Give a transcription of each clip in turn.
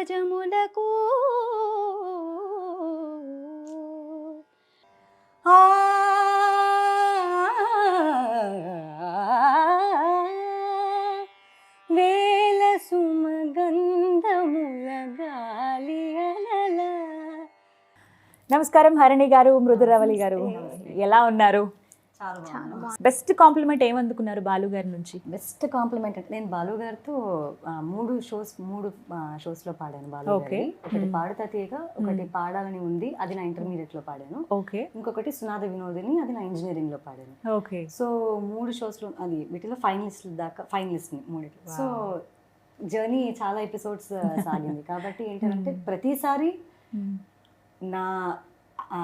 కుటజములకు వేల సుమగంధముల గాలి అలల. నమస్కారం హరిణి గారు, మృదురవళి గారు, ఎలా ఉన్నారు? బెస్ట్ కాంప్లిమెంట్ ఏమందుకున్నారు బాలు గారి నుంచి? బెస్ట్ కాంప్లిమెంట్ అంటే నేను బాలు గారితో మూడు షోస్ లో పాడాను. బాలు గారి ఒకటి పాడుతా తీయగా, ఒకటి పాడాలని ఉంది, అది నా ఇంటర్మీడియట్ లో పాడాను. ఓకే. ఇంకొకటి సునాద వినోదిని, అది నా ఇంజనీరింగ్ లో పాడాను. ఓకే. సో 3 షోస్ లో అది వీటిలో ఫైనలిస్ట్ మూడిట్లో. సో జర్నీ చాలా ఎపిసోడ్స్ సాగింది కాబట్టి ఏంటంటే ప్రతిసారి నా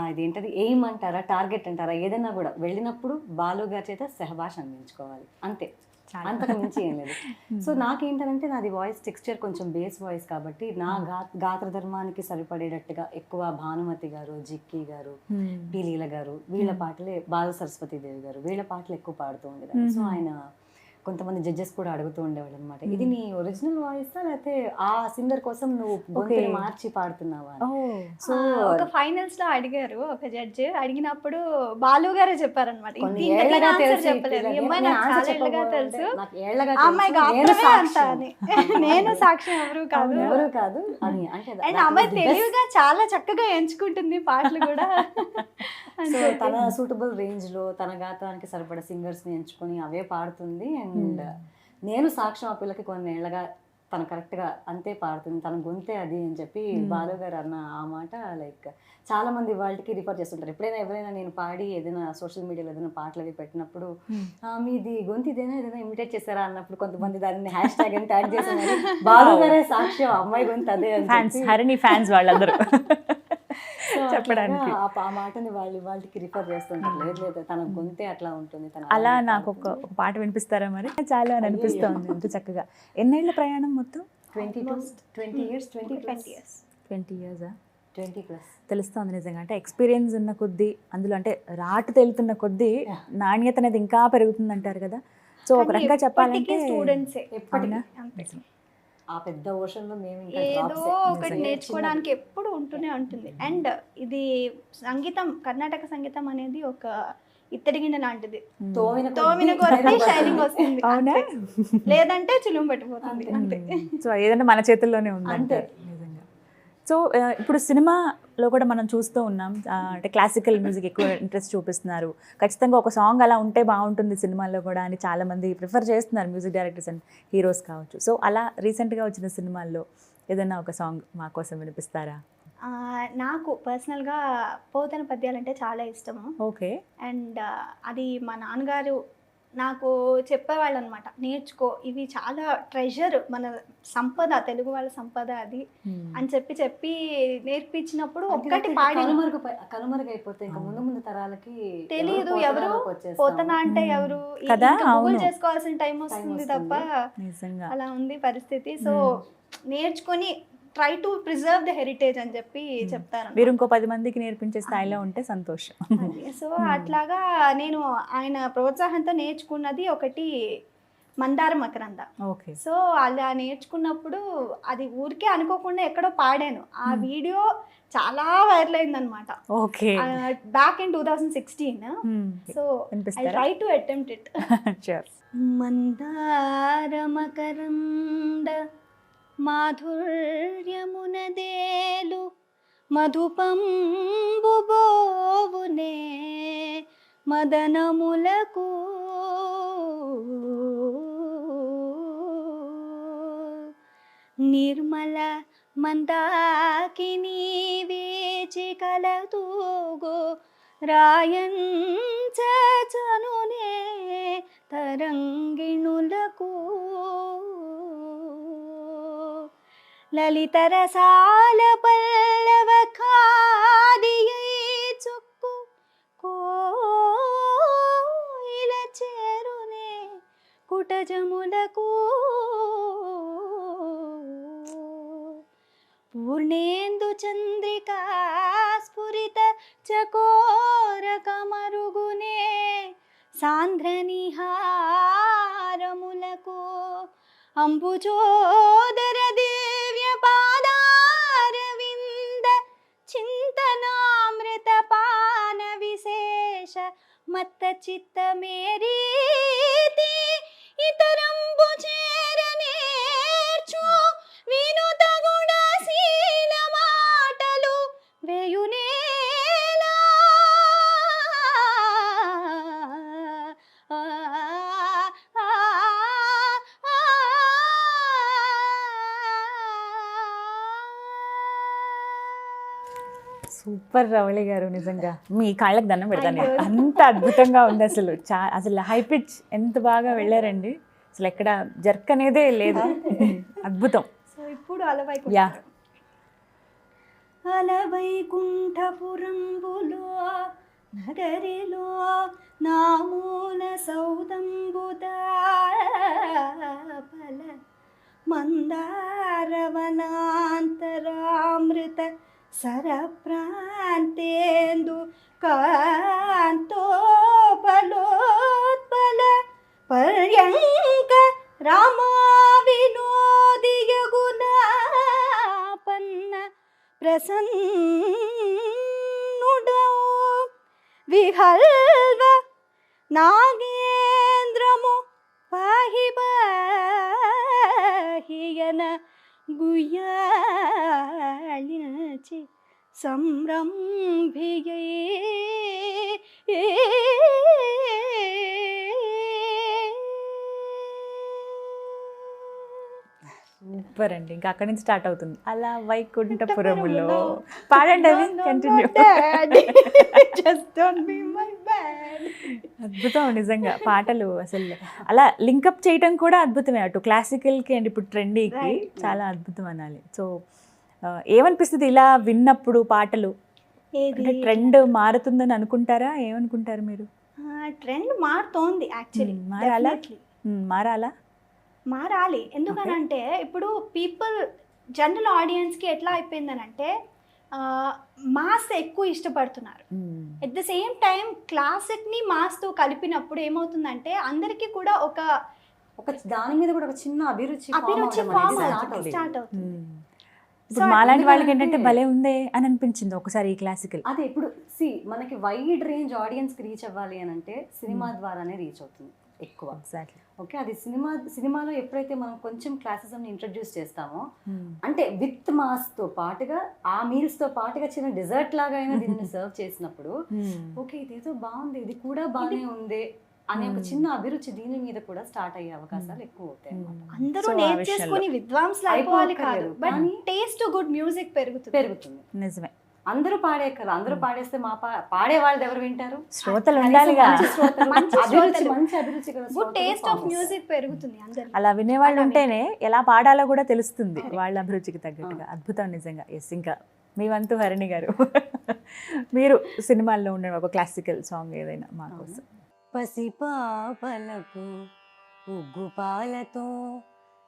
ఇదేంటది ఎయిమ్ అంటారా, టార్గెట్ అంటారా, ఏదైనా కూడా వెళ్ళినప్పుడు బాలు గారి చేత సెహబాష్ అందించుకోవాలి, అంతే, అంతకు మించి ఏం లేదు. సో నాకేంటంటే నాది వాయిస్ టెక్స్చర్ కొంచెం బేస్ వాయిస్ కాబట్టి నా గాత్ర ధర్మానికి సరిపడేటట్టుగా ఎక్కువ భానుమతి గారు, జిక్కి గారు, పీలీల గారు, వీళ్ళ పాటలే, బాల సరస్వతి దేవి గారు, వీళ్ళ పాటలు ఎక్కువ పాడుతూ ఉండేదాన్ని. సో ఆయన కొంతమంది జడ్జెస్ కూడా అడుగుతూ ఉండేవాళ్ళు అనమాట, ఇది నీ ఒరిజినల్ వాయిస్ లేకపోతే ఆ సింగర్ కోసం నువ్వు గొంతుని మార్చి పాడుతున్నావా? సో ఒక ఫైనల్స్ లో అడిగారు, ఒక జడ్జి అడిగినప్పుడు బాలు గారే చెప్పారనమాట, అమ్మాయి నేను సాక్షి ఎవరు కాదు అని. అండ్ అమ్మాయి తెలివిగా చాలా చక్కగా ఎంచుకుంటుంది పాటలు కూడా. సో తన సూటబుల్ రేంజ్ లో తన గాత్రానికి సరిపడ సింగర్స్ ని ఎంచుకొని అవే పాడుతుంది. అండ్ నేను సాక్ష్యం ఆ పిల్లకి కొన్ని ఏళ్ళగా తను కరెక్ట్ గా అంతే పాడుతుంది, తన గొంతే అది అని చెప్పి బాలు గారు అన్న ఆ మాట లైక్ చాలా మంది వాళ్ళకి రిఫర్ చేస్తుంటారు. ఎవరైనా నేను పాడి ఏదైనా సోషల్ మీడియాలో ఏదైనా పాటలు అవి పెట్టినప్పుడు మీది గొంతు ఇదేనా, ఏదైనా ఇమిటేట్ చేశారా అన్నప్పుడు కొంతమంది దాన్ని హ్యాష్ ట్యాగ్ అని ట్యాగ్ చేశారు. బాలు గారే సాక్ష్యం, అమ్మాయి గొంతు అదే అని హరిణి ఫ్యాన్స్ వాళ్ళందరూ చెప్పడానికి ఆ మాటని వాళ్ళకి రిఫర్ చేస్తుంటారు. లేదు తన గొంతే అట్లా ఉంటుంది. అలా నాకు ఒక పాట వినిపిస్తారా మరి? చాలా అని అనిపిస్తుంది. ఎంత చక్కగా. ఎన్నేళ్ల ప్రయాణం మొత్తం? 20 years. 20 years. 20+. తెలుస్తుంది నిజంగా. అంటే ఎక్స్పీరియన్స్ ఉన్న కొద్దీ, అందులో అంటే రాటు తేలుతున్న కొద్దీ నాణ్యత అనేది ఇంకా పెరుగుతుంది అంటారు కదా. సో ఒక రకంగా చెప్పాలంటే స్టూడెంట్సే ఆ పెద్ద ఓషన్లో మేము ఏదో ఒకటి నేర్చుకోవడానికి ఎప్పుడు ఉంటూనే ఉంటుంది. అండ్ ఇది సంగీతం, కర్ణాటక సంగీతం అనేది ఒక ఇత్తడి గిన్నె లాంటిది, తోమిన కొద్దీ షైనింగ్ వస్తుంది, లేదంటే చిలుం పెట్టిపోతుంది అంతే. సో ఏదంటే మన చేతుల్లోనే ఉంది అంతే నిజంగా. సో ఇప్పుడు సినిమాలో కూడా మనం చూస్తూ ఉన్నాం, అంటే క్లాసికల్ మ్యూజిక్ ఎక్కువ ఇంట్రెస్ట్ చూపిస్తున్నారు. ఖచ్చితంగా ఒక సాంగ్ అలా ఉంటే బాగుంటుంది సినిమాల్లో కూడా అని చాలామంది ప్రిఫర్ చేస్తున్నారు, మ్యూజిక్ డైరెక్టర్స్ అండ్ హీరోస్ కావచ్చు. సో అలా రీసెంట్గా వచ్చిన సినిమాల్లో ఏదైనా ఒక సాంగ్ మా కోసం వినిపిస్తారా? నాకు పర్సనల్గా పోతన పద్యాలంటే చాలా ఇష్టము. ఓకే. అండ్ అది మా నాన్నగారు నాకు చెప్పేవాళ్ళు అనమాట, నేర్చుకో, ఇవి చాలా ట్రెజర్, మన సంపద, తెలుగు వాళ్ళ సంపద అది అని చెప్పి నేర్పించినప్పుడు ఒక్కటి పాడి కనుమరుగైపోతే ఇంకా ముందు తరాలకి తెలియదు ఎవరు పోతన అంటే ఎవరు, గూగుల్ చేసుకోవాల్సిన టైం వస్తుంది తప్ప. అలా ఉంది పరిస్థితి. సో నేర్చుకొని try to preserve the heritage అని చెప్పి చెప్తారు. మీరు ఇంకో 10 మందికి నేర్పించే స్థాయిలో ఉంటే సంతోషం. సో అట్లాగా నేను ఆయన ప్రోత్సాహంతో నేర్చుకున్నది ఒకటి మందార మకరంద. ఓకే. సో అలా నేర్చుకున్నప్పుడు అది ఊరికే అనుకోకుండా ఎక్కడో పాడాను, ఆ వీడియో చాలా వైరల్ అయిందనమాట. Okay. Back in 2016. So I try to attempt it. మందార మకరంద మాధుర్యమునదేలు మధుపంబుబోవునే మదనములకు నిర్మల మందాకిని వేచి కలతూగో రాయంచనునే తరంగిణులకు లలితరసాల పల్లవ ఖాదియై చుక్కు కోయిల చేరునే కుటజములకు పూర్ణేందు చంద్రికా స్ఫురిత చకోర కమరుగునే సాంద్రనిహారములకు అంబుజోదర దివ్య పాదా చింతనామృత పాన విశేష మత్త చిత్త మేరీతి ఇతరంబు చేర నేర్చు వినుత గుణశీల మాటలు వేయునేలా సూపర్ రవళి గారు, నిజంగా మీ కాళ్ళకి దండం పెడతాను. అంత అద్భుతంగా ఉంది అసలు. అసలు హై పిచ్ ఎంత బాగా వెళ్ళారండి. అసలు ఎక్కడ జర్క్ అనేదే లేదు. అద్భుతం. సో ఇప్పుడు యా. అలవైకుంఠపురంబులో నగరిలో నామూల సౌదంబుదాపల మందారవనాంతరామృత సరప్రాంతేందు కాంతోపలోత్పల పర్యంక రామా వినోదియగుణాపన్న ప్రసన్నుడౌ విహల్వ నాగేంద్రము పాహి పాహియన గుయ్యాళిచి సంరంభియే సూపర్ అండి. ఇంకా అక్కడి నుంచి స్టార్ట్ అవుతుంది. అలా వైకుంఠపురములో పాడండి, అవి కంటిన్యూ. అద్భుతం నిజంగా. పాటలు అసలు అలా లింకప్ చేయటం కూడా అద్భుతమే. అటు క్లాసికల్కి అండ్ ఇప్పుడు ట్రెండీకి చాలా అద్భుతం అనాలి. సో ఏమనిపిస్తుంది ఇలా విన్నప్పుడు పాటలు? అంటే ట్రెండ్ మారుతుందని అనుకుంటారా? ఏమనుకుంటారు మీరు? ట్రెండ్ మారుతోంది యాక్చువల్లీ. మారాలా? మారాలి. ఎందుకనంటే ఇప్పుడు పీపుల్ జనరల్ ఆడియన్స్కి ఎట్లా అయిపోయిందనంటే మాస్ ఎక్కువ ఇష్టపడుతున్నారు. ఎట్ ద సేమ్ టైం క్లాసిక్ని మాస్తో కలిపినప్పుడు ఏమవుతుందంటే అందరికీ కూడా ఒక దాని మీద కూడా ఒక చిన్న అభిరుచి స్టార్ట్ అవుతుంది. ఇప్పుడు మాలాంటి వాళ్ళకి ఏంటంటే భలే ఉందే అని అనిపించింది ఒకసారి ఈ క్లాసికల్. అదే ఇప్పుడు మనకి వైడ్ రేంజ్ ఆడియన్స్కి రీచ్ అవ్వాలి అని అంటే సినిమా ద్వారానే రీచ్ అవుతుంది ఎక్కువ. ఎగ్జాక్ట్లీ. ఓకే, అది సినిమాలో ఎప్పుడైతే మనం కొంచెం క్లాసిజంని ఇంట్రడ్యూస్ చేస్తామో అంటే విత్ మాస్తో పాటుగా ఆ మీల్స్తో పాటుగా చిన్న డెజర్ట్ లాగా అయినా దీన్ని సర్వ్ చేసినప్పుడు ఓకే ఇదేదో బాగుంది, ఇది కూడా బాగానే ఉంది అనే ఒక చిన్న అభిరుచి దీని మీద కూడా స్టార్ట్ అయ్యే అవకాశాలు ఎక్కువ అవుతాయి. అందరూ నేర్చేసుకొని విద్వాంసులు అయిపోవాలి కాదు, బట్ టేస్ట్ గుడ్ మ్యూజిక్ పెరుగుతుంది. నిజమే. అందరూ పాడేక్కర్లు, అందరూ పాడేస్తే పాడే వాళ్ళు ఎవరు వింటారు? శ్రోతలు ఉండాలిగా. మంచి అభిరుచి, గుడ్ టేస్ట్ ఆఫ్ మ్యూజిక్ పెరుగుతుంది అందరికి. అలా వినేవాళ్ళు ఉంటేనే ఎలా పాడాలో కూడా తెలుస్తుంది వాళ్ళ అభిరుచికి తగ్గట్టుగా. అద్భుతం నిజంగా. ఎస్, ఇంకా మీ వంతు హరిణి గారు. మీరు సినిమాల్లో ఉండే ఒక క్లాసికల్ సాంగ్ ఏదైనా మా కోసం. పసిపాపలకు ఉగ్గుపాలతో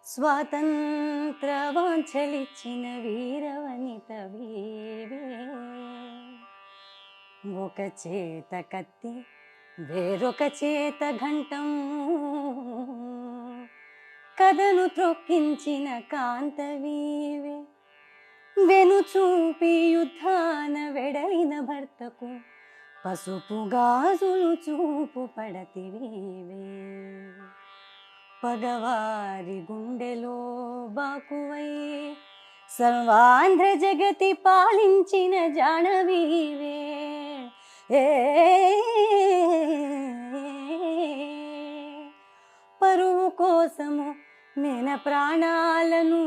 స్వాతంత్ర వాంఛలిచ్చిన వీరవనిత వీవే, ఒక చేత కత్తి వేరొక చేత ఘంటం, కథను త్రొక్కించిన కాంతవీవే, వెనుచూపి యుద్ధాన వెడలిన భర్తకు పసుపు గాజులు చూపు పడతివీవే, పగవారి గుండెలో బాకువై సర్వాంధ్ర జగతి పాలించిన జానవీవే, పరువు కోసము మెన ప్రాణాలను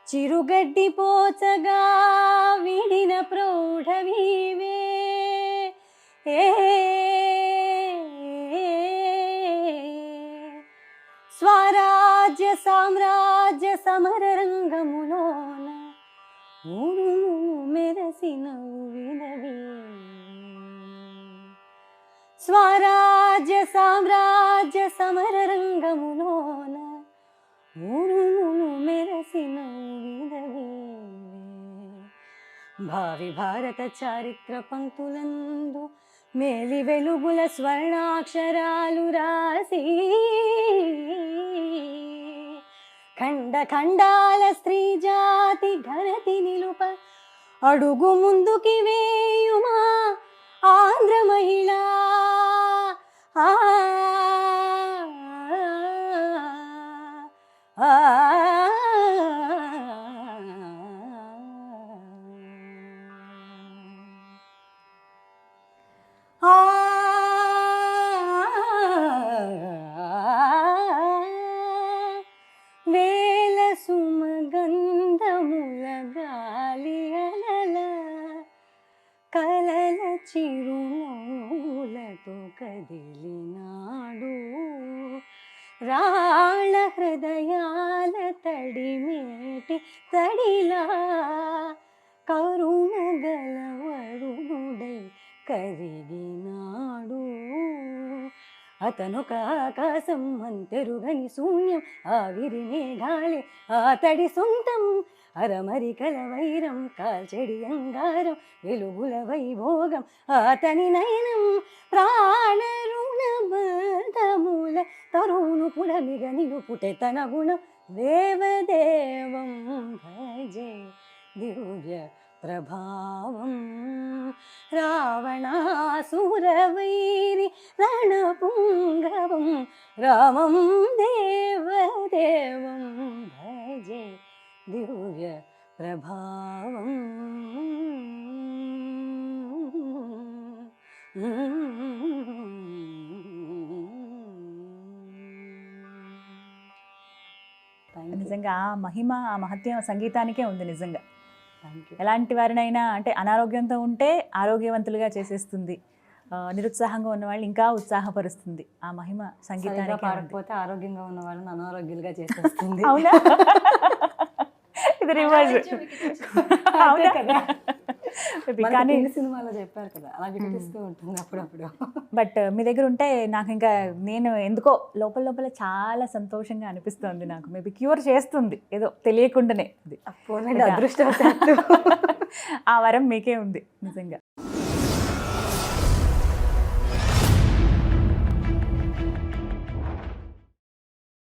చిరుగడ్డి పోచగా విడిన ప్రౌఢవీవే, స్వరాజ్య సామ్రాజ్య సమర రంగములోన ఊరును మెరసిన వినవి, స్వరాజ్య సామ్రాజ్య సమర రంగములోన ఊరును మెరసిన వినవి, భావి భారత చారిత్ర పంక్తులందు మేలి వెలుగుల స్వర్ణాక్షరాలు రాసి, ఖండ ఖండాల స్త్రీ జాతి ఘనతి నిలుప అడుగు ముందుకి వేయుమా ఆంధ్ర మహిళ ఆ, ఆ, ఆ, వేల సుమగంధముల గాలి అలల కలల చిరునవ్వులతో కదిలినాడు రాళ్ళ హృదయాల తడిమేటి తడిలా కరుణ గలవరుడై కరిగినాడు అతనొక ఆకాశం అంతెరుగని శూన్యం ఆవిరి మేఘాలే అతడి సొంతం అరమరికల వైరం కాల్చెడి అంగారం వెలుగుల వైభోగం అతని నయనం ప్రాణ రుణ బంధముల తరువును పుడమిగ నిలుపుటే తన గుణం దేవదేవం భజే దివ్య ప్రభావం రావణాసురవైరి రణపుంగవం రామం దేవదేవం భజే దివ్య ప్రభావం నిజంగా ఆ మహిమ ఆ మహత్యం సంగీతానికే ఉంది నిజంగా. Thank you. ఎలాంటి వారినైనా అంటే అనారోగ్యంతో ఉంటే ఆరోగ్యవంతులుగా చేసేస్తుంది, నిరుత్సాహంగా ఉన్న వాళ్ళు ఇంకా ఉత్సాహపరుస్తుంది. ఆ మహిమ సరిగ్గా సంగీతానికే ఉంది. పాడకపోతే ఆరోగ్యంగా ఉన్న వాళ్ళని అనారోగ్యాలుగా చేసేస్తుంది. అవునా? ఇది రివర్స్. అవునా? మనకి కానీ తెలుగు సినిమాలో చెప్పారు కదా, అలా వికటిస్తూ ఉంటుంది అప్పుడప్పుడు. బట్ మీ దగ్గర ఉంటే నాకు ఇంకా నేను ఎందుకో లోపల లోపల చాలా సంతోషంగా అనిపిస్తుంది. నాకు మేబీ క్యూర్ చేస్తుంది ఏదో తెలియకుండానే. అది అదృష్టవశాత్తు ఆ వరం మీకే ఉంది నిజంగా.